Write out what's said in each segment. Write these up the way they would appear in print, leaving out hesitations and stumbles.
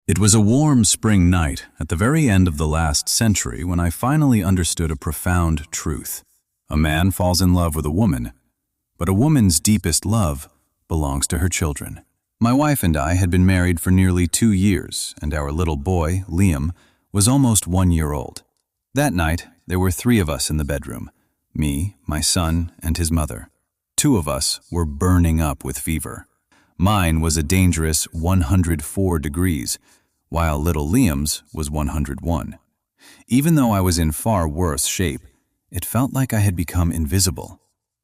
It was a warm spring night at the very end of the last century when I finally understood a profound truth. A man falls in love with a woman, but a woman's deepest love belongs to her children. My wife and I had been married for nearly 2 years, and our little boy, Liam, was almost 1 year old. That night, there were 3 of us in the bedroom: me, my son, and his mother. 2 of us were burning up with fever. Mine was a dangerous 104 degrees, while little Liam's was 101. Even though I was in far worse shape, it felt like I had become invisible.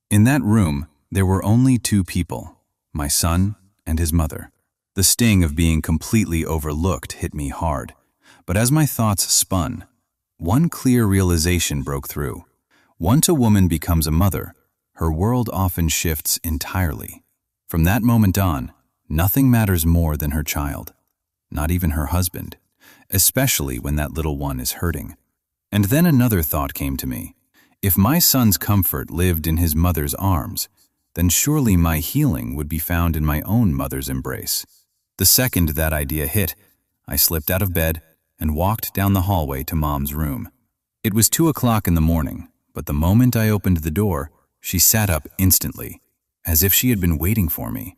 In that room, there were only 2 people, my son and his mother. The sting of being completely overlooked hit me hard, but as my thoughts spun, one clear realization broke through. Once a woman becomes a mother, her world often shifts entirely. From that moment on, nothing matters more than her child. Not even her husband, especially when that little one is hurting. And then another thought came to me. If my son's comfort lived in his mother's arms, then surely my healing would be found in my own mother's embrace. The second that idea hit, I slipped out of bed and walked down the hallway to Mom's room. It was 2 o'clock in the morning, but the moment I opened the door, she sat up instantly, as if she had been waiting for me.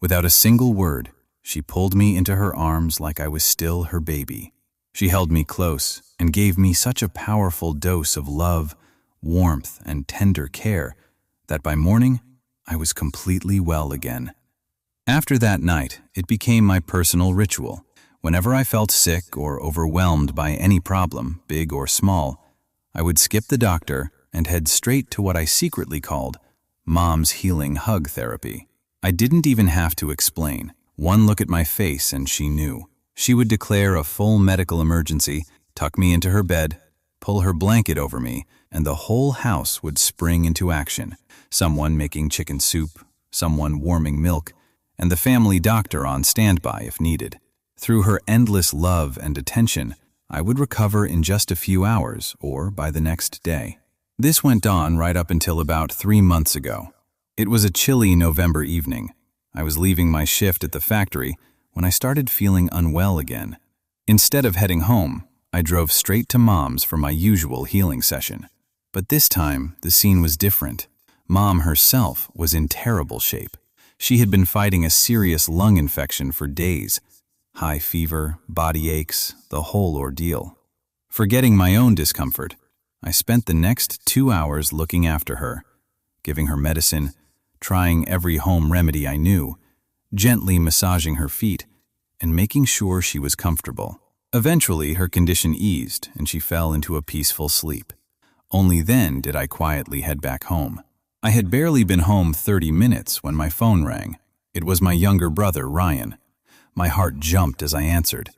Without a single word, she pulled me into her arms like I was still her baby. She held me close and gave me such a powerful dose of love, warmth, and tender care that by morning, I was completely well again. After that night, it became my personal ritual. Whenever I felt sick or overwhelmed by any problem, big or small, I would skip the doctor and head straight to what I secretly called Mom's healing hug therapy. I didn't even have to explain. One look at my face and she knew. She would declare a full medical emergency, tuck me into her bed, pull her blanket over me, and the whole house would spring into action. Someone making chicken soup, someone warming milk, and the family doctor on standby if needed. Through her endless love and attention, I would recover in just a few hours or by the next day. This went on right up until about 3 months ago. It was a chilly November evening. I was leaving my shift at the factory when I started feeling unwell again. Instead of heading home, I drove straight to Mom's for my usual healing session. But this time, the scene was different. Mom herself was in terrible shape. She had been fighting a serious lung infection for days. High fever, body aches, the whole ordeal. Forgetting my own discomfort, I spent the next 2 hours looking after her, giving her medicine, trying every home remedy I knew, gently massaging her feet, and making sure she was comfortable. Eventually, her condition eased and she fell into a peaceful sleep. Only then did I quietly head back home. I had barely been home 30 minutes when my phone rang. It was my younger brother, Ryan. My heart jumped as I answered.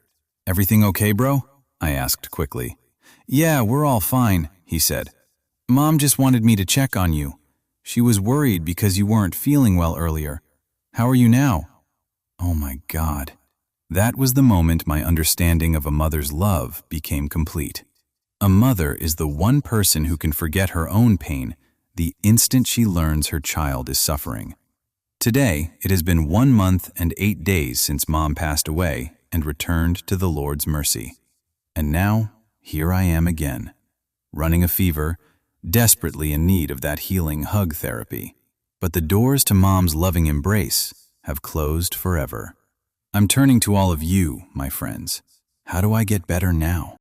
"Everything okay, bro?" I asked quickly. "Yeah, we're all fine," he said. "Mom just wanted me to check on you. She was worried because you weren't feeling well earlier. How are you now?" Oh my God. That was the moment my understanding of a mother's love became complete. A mother is the one person who can forget her own pain the instant she learns her child is suffering. Today, it has been 1 month and 8 days since Mom passed away and returned to the Lord's mercy. And now, here I am again, running a fever, desperately in need of that healing hug therapy. But the doors to Mom's loving embrace have closed forever. I'm turning to all of you, my friends. How do I get better now?